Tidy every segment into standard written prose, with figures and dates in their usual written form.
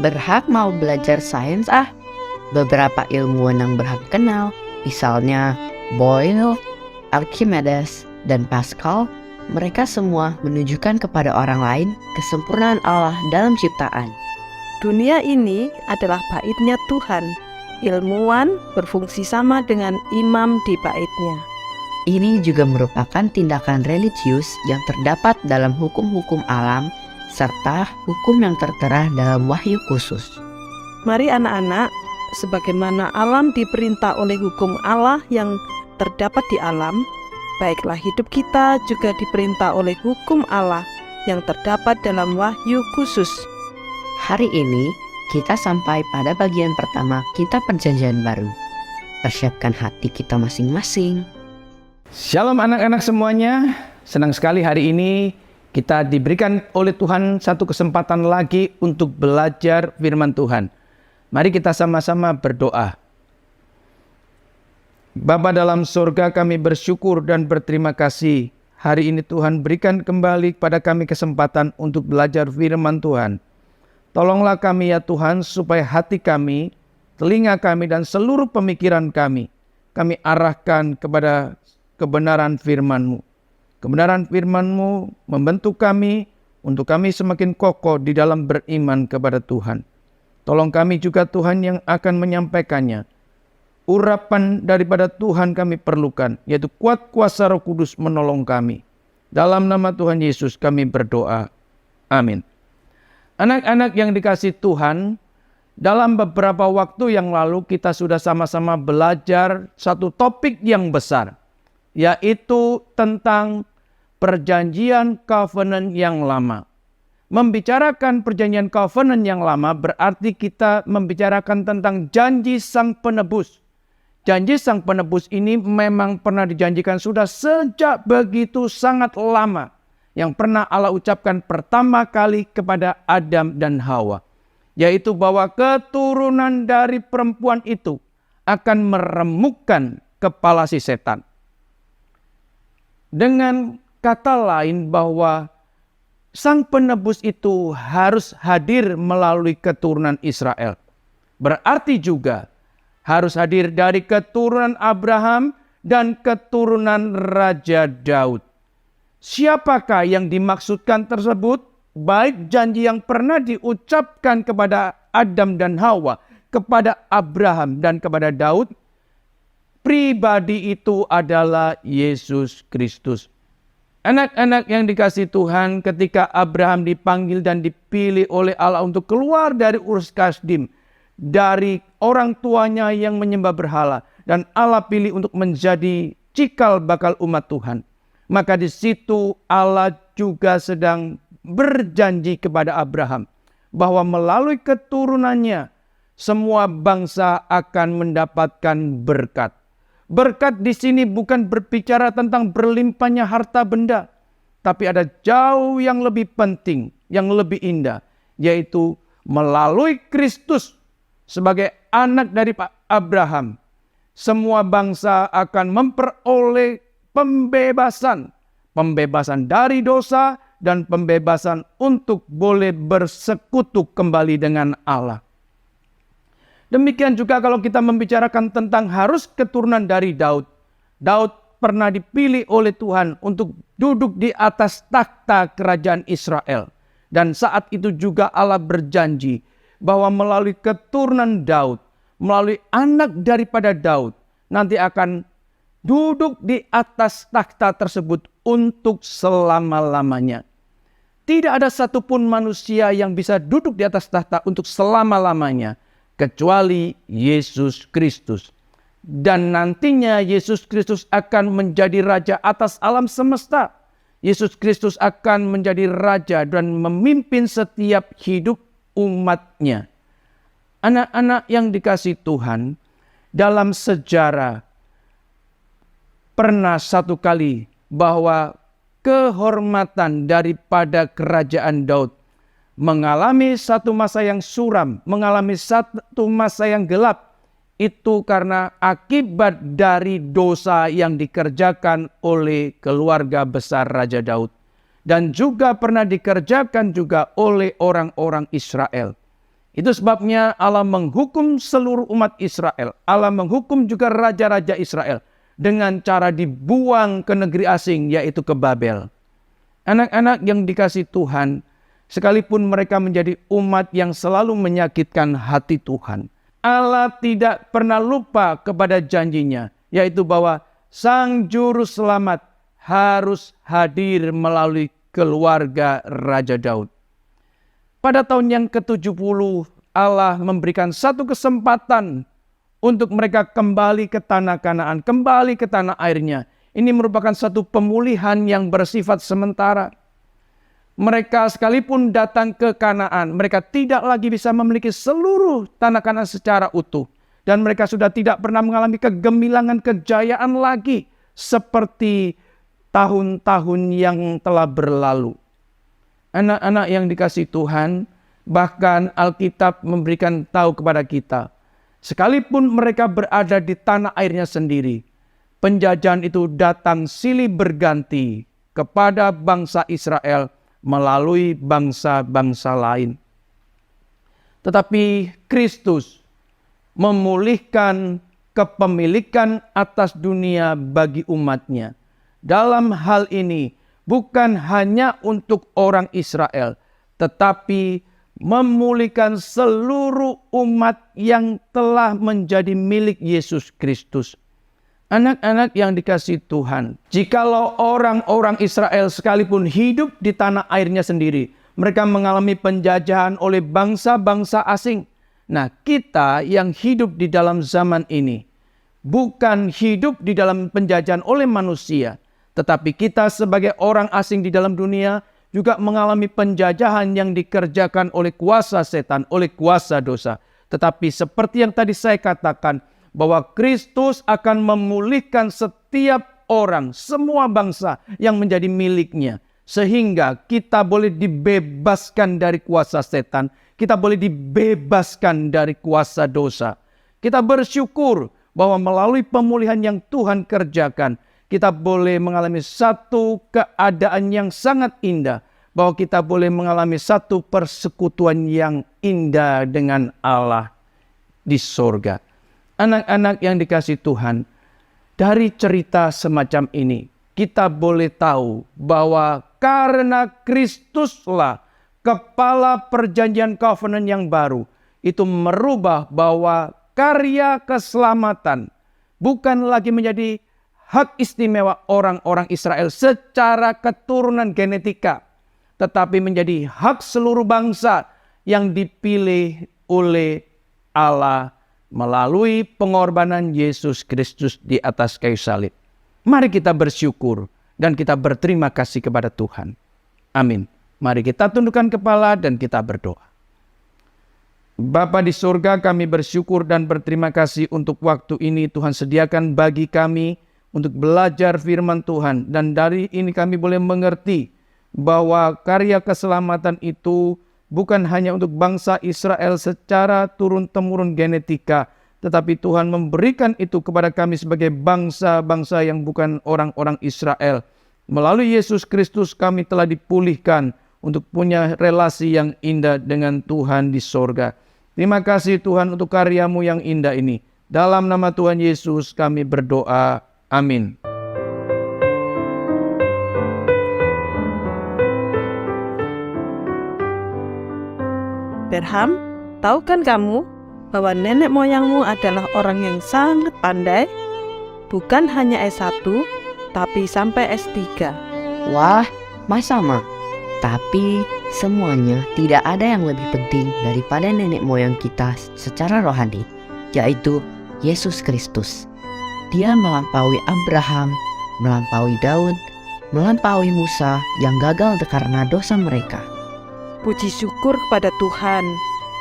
Berhak mau belajar sains ah. Beberapa ilmuwan yang berhak kenal, misalnya Boyle, Archimedes, dan Pascal, mereka semua menunjukkan kepada orang lain kesempurnaan Allah dalam ciptaan. Dunia ini adalah baitnya Tuhan. Ilmuwan berfungsi sama dengan imam di baitnya. Ini juga merupakan tindakan religius yang terdapat dalam hukum-hukum alam serta hukum yang tertera dalam wahyu khusus. Mari anak-anak, sebagaimana alam diperintah oleh hukum Allah yang terdapat di alam, baiklah hidup kita juga diperintah oleh hukum Allah yang terdapat dalam wahyu khusus. Hari ini kita sampai pada bagian pertama Kitab Perjanjian Baru. Persiapkan hati kita masing-masing. Shalom anak-anak semuanya, senang sekali hari ini kita diberikan oleh Tuhan satu kesempatan lagi untuk belajar firman Tuhan. Mari kita sama-sama berdoa. Bapa dalam surga, kami bersyukur dan berterima kasih. Hari ini Tuhan berikan kembali kepada kami kesempatan untuk belajar firman Tuhan. Tolonglah kami ya Tuhan supaya hati kami, telinga kami dan seluruh pemikiran kami arahkan kepada kebenaran firman-Mu. Kebenaran firman-Mu membentuk kami untuk kami semakin kokoh di dalam beriman kepada Tuhan. Tolong kami juga Tuhan yang akan menyampaikannya. Urapan daripada Tuhan kami perlukan, yaitu kuat kuasa Roh Kudus menolong kami. Dalam nama Tuhan Yesus kami berdoa. Amin. Anak-anak yang dikasihi Tuhan, dalam beberapa waktu yang lalu kita sudah sama-sama belajar satu topik yang besar, yaitu tentang perjanjian covenant yang lama. Membicarakan perjanjian covenant yang lama berarti kita membicarakan tentang janji sang penebus. Janji sang penebus ini memang pernah dijanjikan sudah sejak begitu sangat lama, yang pernah Allah ucapkan pertama kali kepada Adam dan Hawa, yaitu bahwa keturunan dari perempuan itu akan meremukkan kepala si setan. Dengan kata lain bahwa sang penebus itu harus hadir melalui keturunan Israel. Berarti juga harus hadir dari keturunan Abraham dan keturunan Raja Daud. Siapakah yang dimaksudkan tersebut? Baik janji yang pernah diucapkan kepada Adam dan Hawa, kepada Abraham dan kepada Daud, pribadi itu adalah Yesus Kristus. Anak-anak yang dikasihi Tuhan, ketika Abraham dipanggil dan dipilih oleh Allah untuk keluar dari Ur Kasdim, dari orang tuanya yang menyembah berhala, dan Allah pilih untuk menjadi cikal bakal umat Tuhan, maka di situ Allah juga sedang berjanji kepada Abraham bahwa melalui keturunannya semua bangsa akan mendapatkan berkat. Berkat di sini bukan berbicara tentang berlimpahnya harta benda, tapi ada jauh yang lebih penting, yang lebih indah, yaitu melalui Kristus sebagai anak dari Abraham, semua bangsa akan memperoleh pembebasan dari dosa dan pembebasan untuk boleh bersekutu kembali dengan Allah. Demikian juga kalau kita membicarakan tentang harus keturunan dari Daud. Daud pernah dipilih oleh Tuhan untuk duduk di atas takhta kerajaan Israel. Dan saat itu juga Allah berjanji bahwa melalui keturunan Daud, melalui anak daripada Daud, nanti akan duduk di atas takhta tersebut untuk selama-lamanya. Tidak ada satupun manusia yang bisa duduk di atas takhta untuk selama-lamanya, kecuali Yesus Kristus. Dan nantinya Yesus Kristus akan menjadi raja atas alam semesta. Yesus Kristus akan menjadi raja dan memimpin setiap hidup umatnya. Anak-anak yang dikasihi Tuhan, dalam sejarah pernah satu kali bahwa kehormatan daripada kerajaan Daud mengalami satu masa yang suram, mengalami satu masa yang gelap. Itu karena akibat dari dosa yang dikerjakan oleh keluarga besar Raja Daud. Dan juga pernah dikerjakan juga oleh orang-orang Israel. Itu sebabnya Allah menghukum seluruh umat Israel. Allah menghukum juga raja-raja Israel dengan cara dibuang ke negeri asing, yaitu ke Babel. Anak-anak yang dikasihi Tuhan, sekalipun mereka menjadi umat yang selalu menyakitkan hati Tuhan, Allah tidak pernah lupa kepada janjinya, yaitu bahwa Sang Juru Selamat harus hadir melalui keluarga Raja Daud. Pada tahun yang ke-70, Allah memberikan satu kesempatan untuk mereka kembali ke tanah Kanaan, kembali ke tanah airnya. Ini merupakan satu pemulihan yang bersifat sementara. Mereka sekalipun datang ke Kanaan, mereka tidak lagi bisa memiliki seluruh tanah Kanaan secara utuh. Dan mereka sudah tidak pernah mengalami kegemilangan, kejayaan lagi seperti tahun-tahun yang telah berlalu. Anak-anak yang dikasihi Tuhan, bahkan Alkitab memberikan tahu kepada kita, sekalipun mereka berada di tanah airnya sendiri, penjajahan itu datang silih berganti kepada bangsa Israel melalui bangsa-bangsa lain. Tetapi Kristus memulihkan kepemilikan atas dunia bagi umatnya. Dalam hal ini, bukan hanya untuk orang Israel, tetapi memulihkan seluruh umat yang telah menjadi milik Yesus Kristus. Anak-anak yang dikasihi Tuhan, jikalau orang-orang Israel sekalipun hidup di tanah airnya sendiri, mereka mengalami penjajahan oleh bangsa-bangsa asing. Nah, kita yang hidup di dalam zaman ini, bukan hidup di dalam penjajahan oleh manusia, tetapi kita sebagai orang asing di dalam dunia juga mengalami penjajahan yang dikerjakan oleh kuasa setan, oleh kuasa dosa. Tetapi seperti yang tadi saya katakan, bahwa Kristus akan memulihkan setiap orang, semua bangsa yang menjadi miliknya. Sehingga kita boleh dibebaskan dari kuasa setan, kita boleh dibebaskan dari kuasa dosa. Kita bersyukur bahwa melalui pemulihan yang Tuhan kerjakan, kita boleh mengalami satu keadaan yang sangat indah. Bahwa kita boleh mengalami satu persekutuan yang indah dengan Allah di sorga. Anak-anak yang dikasihi Tuhan, dari cerita semacam ini, kita boleh tahu bahwa karena Kristuslah kepala perjanjian covenant yang baru, itu merubah bahwa karya keselamatan bukan lagi menjadi hak istimewa orang-orang Israel secara keturunan genetika, tetapi menjadi hak seluruh bangsa yang dipilih oleh Allah melalui pengorbanan Yesus Kristus di atas kayu salib. Mari kita bersyukur dan kita berterima kasih kepada Tuhan. Amin. Mari kita tundukkan kepala dan kita berdoa. Bapa di surga, kami bersyukur dan berterima kasih untuk waktu ini Tuhan sediakan bagi kami untuk belajar firman Tuhan. Dan dari ini kami boleh mengerti bahwa karya keselamatan itu bukan hanya untuk bangsa Israel secara turun-temurun genetika, tetapi Tuhan memberikan itu kepada kami sebagai bangsa-bangsa yang bukan orang-orang Israel. Melalui Yesus Kristus kami telah dipulihkan untuk punya relasi yang indah dengan Tuhan di sorga. Terima kasih Tuhan untuk karya-Mu yang indah ini. Dalam nama Tuhan Yesus kami berdoa. Amin. Berham, tahu kan kamu bahwa nenek moyangmu adalah orang yang sangat pandai? Bukan hanya S1, tapi sampai S3. Wah, masa mah? Tapi semuanya tidak ada yang lebih penting daripada nenek moyang kita secara rohani, yaitu Yesus Kristus. Dia melampaui Abraham, melampaui Daud, melampaui Musa yang gagal karena dosa mereka. Puji syukur kepada Tuhan,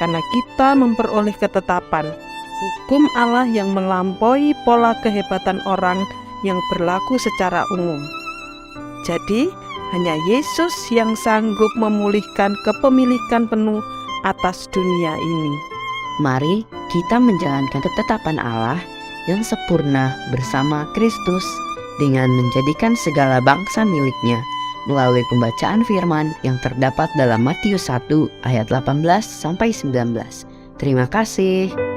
karena kita memperoleh ketetapan hukum Allah yang melampaui pola kehebatan orang yang berlaku secara umum. Jadi, hanya Yesus yang sanggup memulihkan kepemilikan penuh atas dunia ini. Mari kita menjalankan ketetapan Allah yang sempurna bersama Kristus dengan menjadikan segala bangsa miliknya melalui pembacaan firman yang terdapat dalam Matius 1 ayat 18 sampai 19. Terima kasih.